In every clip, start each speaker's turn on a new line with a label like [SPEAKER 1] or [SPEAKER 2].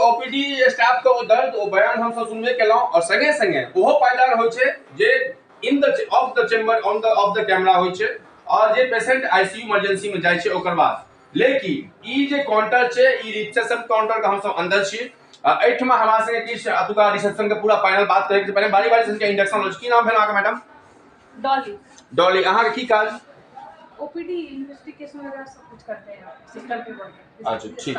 [SPEAKER 1] OPD staff का वो दर्द वो बयान हम सब सुनबे केलौं और संगे संगे ओहो पायदान होय छै जे in the of the chamber on the of the camera होय छै और जे पेशेंट आईसीयू इमरजेंसी में जाय छै ओकर बाद लेकिन ई जे काउंटर छै ई रिसेप्शन काउंटर का हम सब अंदर छी एठमा हमरा संगे किछ अतुका रिसेप्शन के पूरा पैनल बात करे के पहले बारी बारी से इंडक्शन हो की नाम भेल अहाँके मैडम?
[SPEAKER 2] डॉली।
[SPEAKER 1] डॉली अहाँ के की काज?
[SPEAKER 2] ओपीडी इन्वेस्टिगेशन वगैरह सब कुछ करते हैं सिस्टम पे वर्क।
[SPEAKER 1] अच्छा ठीक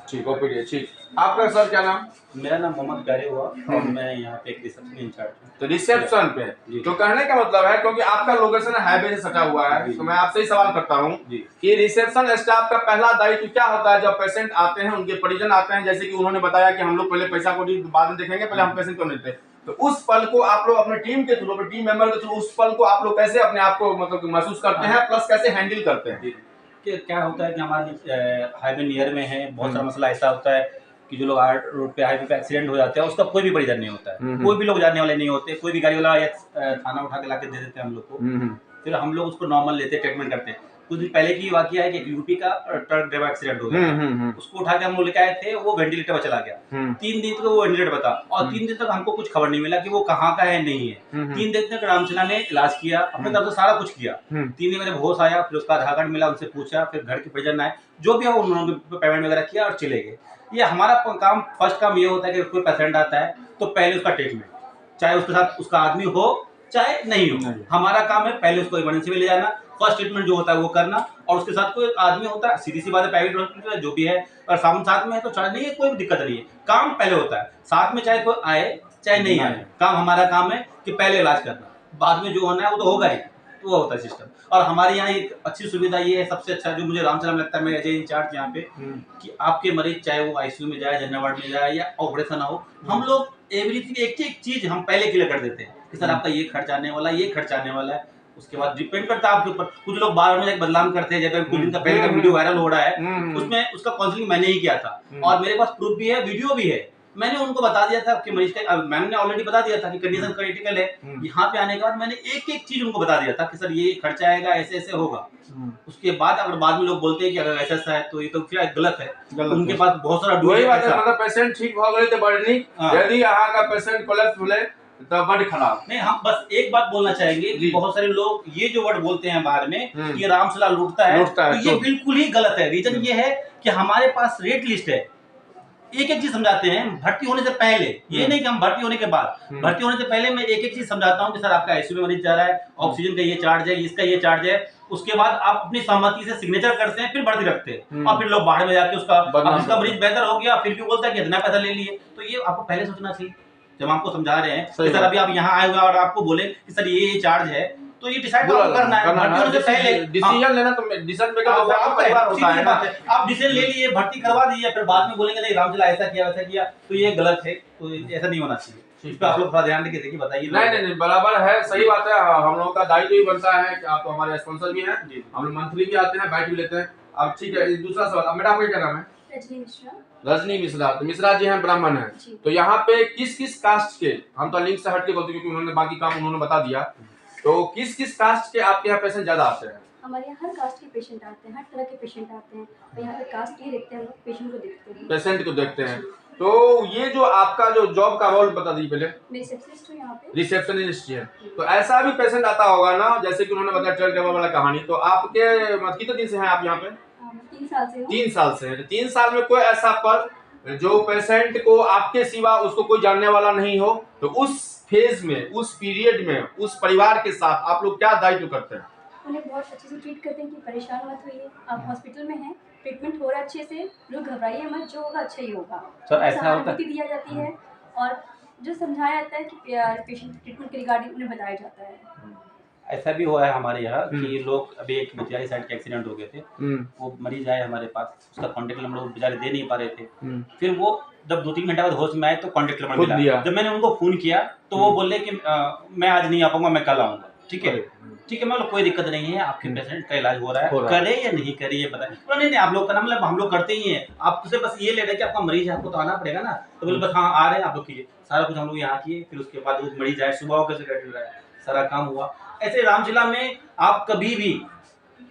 [SPEAKER 1] ठीक ओपीडी ठीक। आपका सर क्या नाम?
[SPEAKER 3] मेरा नाम मोहम्मद गारे हुआ और मैं यहाँ पे एक रिसेप्शन इंचार्ज हूँ।
[SPEAKER 1] तो रिसेप्शन पे तो कहने का मतलब है क्योंकि आपका लोकेशन हाईवे से सटा हुआ है तो मैं आपसे ही सवाल करता हूँ कि रिसेप्शन स्टाफ का पहला दायित्व क्या होता है जब पेशेंट आते हैं उनके परिजन आते हैं जैसे कि उन्होंने बताया कि हम लोग पहले पैसा को बाद में देखेंगे पहले हम पेशेंट को लेते हैं तो उस पल को आप लोग अपने टीम के थ्रू टीम मेंबर के थ्रू उस पल को आप लोग कैसे अपने आप को मतलब महसूस करते हैं प्लस कैसे हैंडल करते हैं?
[SPEAKER 3] कि क्या होता है कि हमारे हाईवे नियर में है बहुत सारा मसला ऐसा होता है कि जो लोग रोड पे हाईवे पे एक्सीडेंट हो जाते हैं उसका कोई भी परिजन नहीं होता है, कोई भी लोग जानने वाले नहीं होते, कोई भी गाड़ी वाला या थाना उठा के लाके दे देते हैं हम लोग को, फिर हम लोग उसको नॉर्मल लेते हैं ट्रीटमेंट करते हैं। कुछ दिन पहले की वाकया है कि यूपी का ट्रक ड्राइवर एक्सीडेंट हो गया, उसको उठा के हम लोग लेके आए थे, वो वेंटिलेटर पर चला गया, 3 दिन तक वो वेंटिलेटर बता और 3 दिन तक हमको कुछ खबर नहीं मिला कि वो कहाँ का है नहीं है। 3 दिन तक रामचला ने इलाज किया, अपने तरफ से सारा कुछ किया। 3 दिन में जब होश आया फिर उसका आधार कार्ड मिला, उनसे पूछा, फिर घर के परिजन आए, जो भी है उन्होंने पेमेंट वगैरह किया और चले गए। ये हमारा काम फर्स्ट काम ये होता है कि कोई पेशेंट आता है तो पहले उसका ट्रीटमेंट, चाहे उसके साथ उसका आदमी हो चाहे नहीं हो, हमारा काम है पहले उसको इमरजेंसी में ले जाना, फर्स्ट ट्रीटमेंट जो होता है वो करना और उसके साथ कोई आदमी होता है, सीधी सी बात है प्राइवेट हॉस्पिटल जो भी है और साथ में है तो चल नहीं है, कोई दिक्कत नहीं है, काम पहले होता है, साथ में चाहे कोई आए चाहे नहीं आए, काम हमारा काम है कि पहले इलाज करना, बाद में जो होना है वो तो होगा ही, तो वो होता है सिस्टम। और हमारे यहाँ एक अच्छी सुविधा ये है, सबसे अच्छा जो मुझे रामचला में लगता है, मैं एज इंचार्ज यहाँ पे, कि आपके मरीज चाहे वो आईसीयू में जाए, जनरल वार्ड में जाए या ऑपरेशन हो, हम लोग एवरीथिंग एक चीज हम पहले क्लियर कर देते हैं कि सर आपका ये खर्च आने वाला है, ये खर्च आने वाला है, उसके बाद डिपेंड करता है आपके ऊपर। कुछ लोग बार में बदनाम करते हैं, जैसे कुछ दिन का पहले का वीडियो वायरल हो रहा है, उसमें उसका काउंसलिंग मैंने ही किया था और मेरे पास प्रूफ भी है, वीडियो भी है, मैंने उनको बता दिया था कि मरीज का, मैंने ऑलरेडी बता दिया था कि कंडीशन क्रिटिकल है। यहाँ पे आने के बाद मैंने एक चीज उनको बता दिया था कि सर ये खर्चा आएगा, ऐसे ऐसे होगा। उसके बाद अगर बाद में लोग बोलते हैं कि अगर ऐसा है तो ये तो फिर गलत है, उनके पास बहुत सारा
[SPEAKER 1] वही बात है, मतलब पेशेंट ठीक हो गए तो बढ़नी, यदि यहाँ का पेशेंट कोलैप्स हुए तो बड़ी खराब।
[SPEAKER 3] नहीं, हम बस एक बात बोलना चाहेंगे कि बहुत सारे लोग ये जो वर्ड बोलते हैं बाहर में कि रामचला लूटता है, तो ये बिल्कुल ही गलत है। रीजन ये है कि हमारे पास रेट लिस्ट है, एक चीज समझाते हैं भर्ती होने से पहले, ये नहीं कि हम भर्ती होने के बाद, भर्ती होने से पहले मैं एक चीज समझाता हूँ कि सर आपका आईसीयू में मरीज जा रहा है, ऑक्सीजन का ये चार्ज है, इसका ये चार्ज है, उसके बाद आप अपनी सहमति से सिग्नेचर करते हैं, फिर भर्ती रखते हैं और फिर लोग बाहर में जाके उसका मरीज बेहतर हो गया फिर भी बोलता है कि इतना पैसा ले लिए। तो ये आपको पहले सोचना चाहिए जब आपको समझा रहे हैं कि सर अभी आप यहाँ आए हुए और आपको बोले कि सर ये चार्ज है, तो ये डिसाइड करना है, भर्ती होने से पहले
[SPEAKER 1] डिसीजन लेना, तो डिसीजन मेकर होता है ना,
[SPEAKER 3] आप डिसीजन ले लिए, भर्ती करवा दीजिए, फिर बाद में बोलेंगे नहीं रामचला ऐसा किया वैसा किया, तो ये गलत है, तो ऐसा नहीं होना चाहिए। इस पे आप लोग थोड़ा ध्यान देके देखिए, बताइए।
[SPEAKER 1] नहीं बराबर है, सही बात है, हम लोगों का दायित्व भी बनता है कि आप तो हमारे स्पॉन्सर भी हैं, हम लोग मंथली भी आते हैं, बैच भी लेते हैं। अब ठीक है, दूसरा सवाल, मैडम आपका क्या नाम है? रजनी मिश्रा। तो मिश्रा जी हैं, ब्राह्मण हैं, तो यहाँ पे किस किस कास्ट के, हम तो लिंक से हट के बोलते क्योंकि उन्होंने बाकी काम उन्होंने बता दिया, तो किस किस कास्ट के आपके यहाँ पेशेंट ज्यादा आते हैं?
[SPEAKER 4] हमारे यहाँ हर कास्ट के पेशेंट आते हैं, हर तरह के पेशेंट आते हैं, और यहाँ पे कास्ट नहीं देखते हैं, हम लोग पेशेंट को देखते हैं,
[SPEAKER 1] पेशेंट को देखते हैं। तो ये जो आपका जो जॉब का रोल बता दीजिए पहले।
[SPEAKER 4] मैं रिसेप्शनिस्ट हूँ यहाँ पे।
[SPEAKER 1] रिसेप्शनिस्ट है, तो ऐसा भी पेशेंट आता होगा ना, जैसे कि उन्होंने बताया ट्रेन टेबल वाला कहानी, तो आपके कितने दिन से हैं आप यहाँ पे?
[SPEAKER 4] 3 साल से।
[SPEAKER 1] 3 साल से है। 3 साल में कोई ऐसा पल जो पेशेंट को आपके सिवा उसको कोई जानने वाला नहीं हो, तो उस फेज में, उस पीरियड में, उस परिवार के साथ आप लोग क्या दायित्व करते हैं?
[SPEAKER 4] उन्हें बहुत अच्छे से ट्रीट करते हैं कि परेशान मत होइए, आप हॉस्पिटल में हैं, ट्रीटमेंट हो रहा है अच्छे से, लोग घबराइए मत, जो होगा अच्छा ही होगा।
[SPEAKER 3] सर ऐसा होता है,
[SPEAKER 4] दिया जाती है और जो समझाया जाता है कि पेशेंट ट्रीटमेंट के रिगार्डिंग उन्हें बताया जाता है।
[SPEAKER 3] ऐसा भी हुआ है हमारे यहाँ कि लोग, अभी एक बेचारी साइड के एक्सीडेंट हो गए थे, वो मरीज आए हमारे पास, उसका कॉन्टेक्ट नंबर वो बेचारे दे नहीं पा रहे थे, फिर वो जब 2-3 घंटे बाद होश में आए तो कॉन्टेक्ट नंबर मिला, जब मैंने उनको फोन किया तो वो बोले कि मैं आज नहीं आ पाऊंगा, मैं कल आऊंगा। ठीक है ठीक है, मतलब कोई दिक्कत नहीं है, आपके पेशेंट का इलाज हो रहा है, करे या नहीं करे ये बताए। नहीं आप लोग का नाम, मतलब हम लोग करते ही हैं, आप तुझे बस ये ले रहे कि आपका मरीज है, आपको तो आना पड़ेगा ना, तो बोले बस हाँ आ रहे हैं, आप लोग कीजिए, सारा कुछ हम लोग यहाँ किए, फिर उसके बाद मरीज आए, सुबह होकर से सारा काम हुआ। ऐसे रामचला में आप कभी भी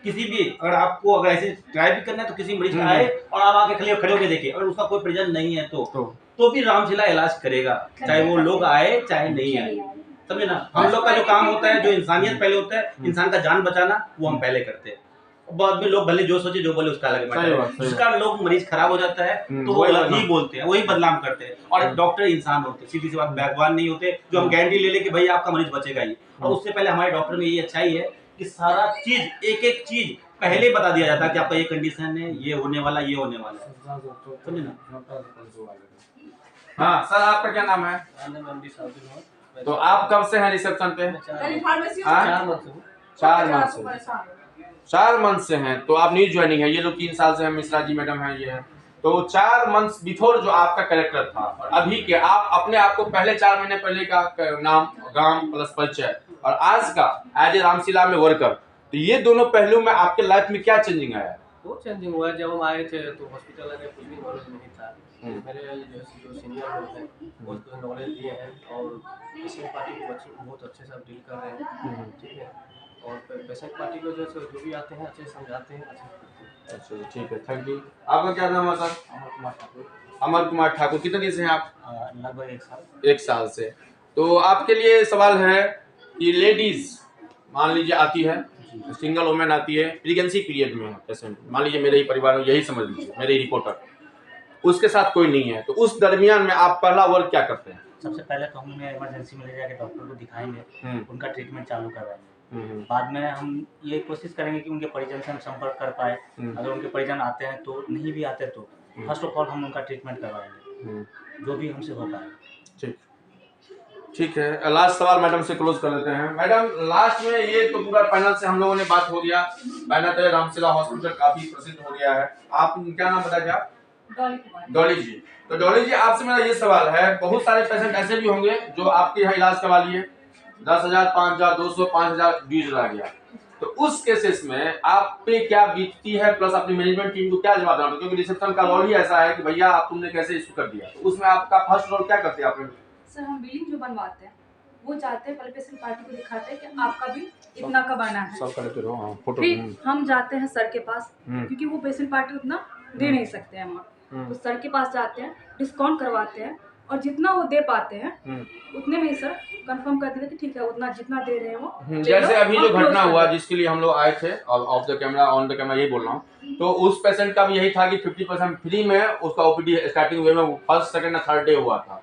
[SPEAKER 3] किसी भी अगर आपको अगर ऐसे ट्राई भी करना है तो किसी मरीज का आए और आप आके खड़े होके देखिए, अगर उसका कोई परिजन नहीं है तो भी रामशिला इलाज करेगा, चाहे वो लोग आए चाहे नहीं आए, समझे ना। हम लोग का जो काम होता है, जो इंसानियत पहले होता है, इंसान का जान बचाना, वो हम पहले करते हैं। बाद में लोग भले जो सोचे जो बोले उसका अलग मैटर है, जिसका लोग मरीज खराब हो जाता है तो वो अलग ही बोलते हैं, वही बदनाम करते हैं। और डॉक्टर इंसान होते हैं, सीधी सी बात, भगवान नहीं होते जो हम गारंटी ले ले कि भाई आपका मरीज बचेगा ही। और उससे पहले हमारे डॉक्टर में ये अच्छाई है कि सारा चीज एक एक चीज पहले बता दिया जाता है कि आपका ये कंडीशन है, ये होने वाला, ये होने वाला है, समझे ना।
[SPEAKER 1] हाँ सर, आपका क्या नाम है? तो आप कब से हैं रिसेप्शन पे? 4 मंथ से हैं। तो आप न्यू ज्वाइनिंग है, ये लोग 3 साल से हैं, मिश्रा जी मैडम है ये है। तो 4 मंथ्स बिफोर जो आपका कैरेक्टर था और अभी के, आप अपने आप को पहले 4 महीने पहले का नाम, गांव प्लस परिचय और आज का एज ए रामशिला में वर्कर, तो ये दोनों पहलू में आपके लाइफ में क्या चेंजिंग आया?
[SPEAKER 5] वो चेंजिंग हुआ है, जब हम आए थे तो हॉस्पिटल में कुछ भी नॉलेज नहीं था। मेरे जो सीनियर लोग हैं वो कुछ नॉलेज दिए हैं और पेशेंट पार्टी को बहुत अच्छे से डील कर रहे हैं, ठीक है। और पेशेंट पार्टी को जो भी आते हैं अच्छे से समझाते हैं, अच्छे से करते हैं।
[SPEAKER 1] अच्छा ठीक है, थैंक यू। आपका क्या नाम है सर?
[SPEAKER 5] अमर कुमार ठाकुर।
[SPEAKER 1] अमर कुमार ठाकुर, कितने दिन से हैं आप?
[SPEAKER 5] लगभग 1 साल।
[SPEAKER 1] 1 साल से। तो आपके लिए सवाल है कि लेडीज मान लीजिए आती है, सिंगल वुमेन आती है, प्रेगनेंसी पीरियड में है पेशेंट, मान लीजिए मेरे ही परिवार में, यही समझ लीजिए मेरे रिपोर्टर, उसके साथ कोई नहीं है, तो उस दरमियान में आप पहला वर्क क्या करते हैं?
[SPEAKER 6] सबसे पहले तो हम उन्हें इमरजेंसी में ले जाके डॉक्टर को दिखाएंगे, उनका ट्रीटमेंट चालू करवाएंगे। बाद में हम ये कोशिश करेंगे कि उनके परिजन से हम संपर्क कर पाए। अगर उनके परिजन आते हैं तो, नहीं भी आते तो फर्स्ट ऑफ ऑल हम उनका ट्रीटमेंट करवाएंगे, जो भी हमसे हो पाए।
[SPEAKER 1] ठीक है, लास्ट सवाल मैडम से क्लोज कर लेते हैं। मैडम लास्ट में, ये तो पूरा पैनल से हम लोगों ने बात हो गया, बैनर तो रामशिला हॉस्पिटल काफी प्रसिद्ध हो गया है। आप क्या नाम बताया क्या? डॉली जी। तो डॉली जी, आपसे मेरा ये सवाल है, बहुत सारे पेशेंट ऐसे भी होंगे जो आपके यहाँ इलाज करवा लिए, 10,000, 5,000, 200, 5,000 ड्यूज आ गया, तो उस केसेस में आप पे क्या बीतती है, प्लस अपनी मैनेजमेंट टीम को क्या जवाब देना? क्योंकि रिसेप्शन का रोल ही ऐसा है कि भैया आप तुमने कैसे इशू कर दिया, तो उसमें आपका फर्स्ट रोल क्या करते हैं आप?
[SPEAKER 2] सर हम बिलिंग जो बनवाते हैं वो जाते हैं, पहले पेशेंट पार्टी को दिखाते हैं कि आपका बिल इतना का बना है, फिर हम जाते हैं सर के पास, क्योंकि वो पेशेंट पार्टी उतना दे नहीं सकते हैं अमाउंट, तो सर के पास जाते हैं, डिस्काउंट करवाते हैं और जितना वो दे पाते हैं उतने में ही सर कंफर्म कर देते कि ठीक है, उतना जितना दे रहे हैं वो।
[SPEAKER 1] जैसे अभी जो घटना हुआ जिसके लिए हम लोग आए थे, of the camera on the camera यही बोल रहा हूँ, तो उस पेशेंट का भी यही था कि 50% फ्री में उसका ओपीडी स्टार्टिंग वे में फर्स्ट, सेकंड और थर्ड डे हुआ था।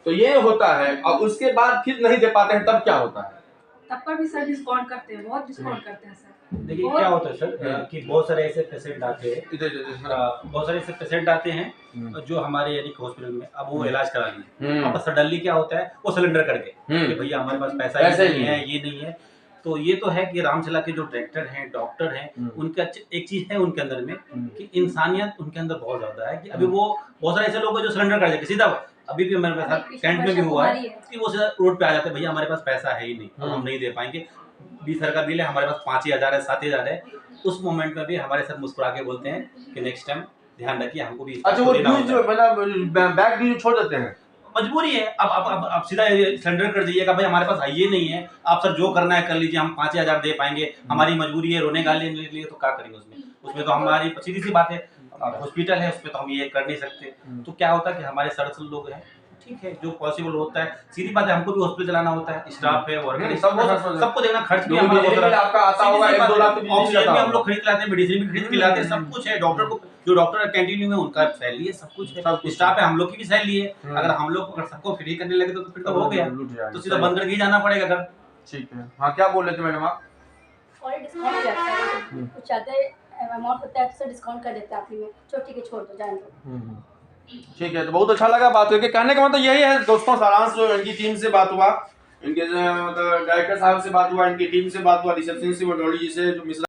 [SPEAKER 1] तो ये होता है, और उसके बाद फिर नहीं दे पाते हैं, तब क्या होता है?
[SPEAKER 2] तब पर भी सर डिस्काउंट करते हैं, बहुत डिस्काउंट करते हैं सर।
[SPEAKER 3] देखिए क्या होता है सर कि बहुत सारे ऐसे पेशेंट आते हैं जो हमारे यानी हॉस्पिटल में अब वो इलाज करा लिए, अब सडनली क्या होता है वो सिलेंडर करके कि भैया हमारे पास पैसा नहीं है, ये नहीं है। तो ये तो है कि रामशिला के जो डायरेक्टर हैं, डॉक्टर हैं, उनका एक चीज है उनके अंदर में कि इंसानियत उनके अंदर बहुत ज्यादा है, कि अभी वो बहुत सारे ऐसे लोग हैं जो सिलेंडर कर देते सीधा। अभी भी हमारे पास कैंट में भी हुआ है कि वो सीधा रोड पे आ जाते हैं, भैया हमारे पास पैसा है ही नहीं, हम नहीं दे पाएंगे, 20,000 का बिल है, हमारे पास 5,000 है, 7,000 है। उस मोमेंट में भी हमारे साथ मुस्कुरा के बोलते हैं कि नेक्स्ट टाइम ध्यान रखिए, हमको भी।
[SPEAKER 1] अच्छा, वो मतलब बैग भी छोड़ देते हैं,
[SPEAKER 3] मजबूरी है। अब सीधा सिलेंडर कर दीजिएगा, भाई हमारे पास ये नहीं है, आप सर जो करना है कर लीजिए, हम 5,000 दे पाएंगे, हमारी मजबूरी है, रोने गाले लिए तो क्या करेंगे उसमें तो हमारी सीधी सी बात है, हॉस्पिटल है उसमें तो हम ये कर नहीं सकते। तो क्या होता है कि हमारे सरसल लोग हैं, ठीक है, जो पॉसिबल होता है, सीधी बात है, हमको भी हॉस्पिटल चलाना होता है, स्टाफ है, वर्कर, सबको देखना, खर्च भी
[SPEAKER 1] आपका आता होगा 1-2 लाख,
[SPEAKER 3] ऑक्सीजन भी हम लोग खरीद लाते हैं, मेडिसिन भी खरीद के लाते हैं, सब कुछ है। डॉक्टर को, जो डॉक्टर कैंटीन में उनका सैलरी है, सब कुछ है, स्टाफ है, हम लोग की भी सैलरी है। अगर हम लोग अगर सबको फ्री करने लगे तो फिर तो हो गया, तो सीधा बंद करके ही जाना पड़ेगा घर।
[SPEAKER 1] ठीक है, हाँ क्या बोल रहे थे मैडम आप?
[SPEAKER 4] और डिस्काउंट रहता है, कुछ ज़्यादा अमाउंट होता है तो डिस्काउंट कर देते हैं, आखिर में छोटी के छोड़ दो, जान दो।
[SPEAKER 1] ठीक है, तो बहुत अच्छा लगा बात करके। कहने का मतलब यही है दोस्तों, सारांश जो इनकी टीम से बात हुआ, इनके डायरेक्टर साहब से बात हुआ, इनकी टीम से बात हुआ, रिसेप्शन से, डॉली जी से, जो मिश्रा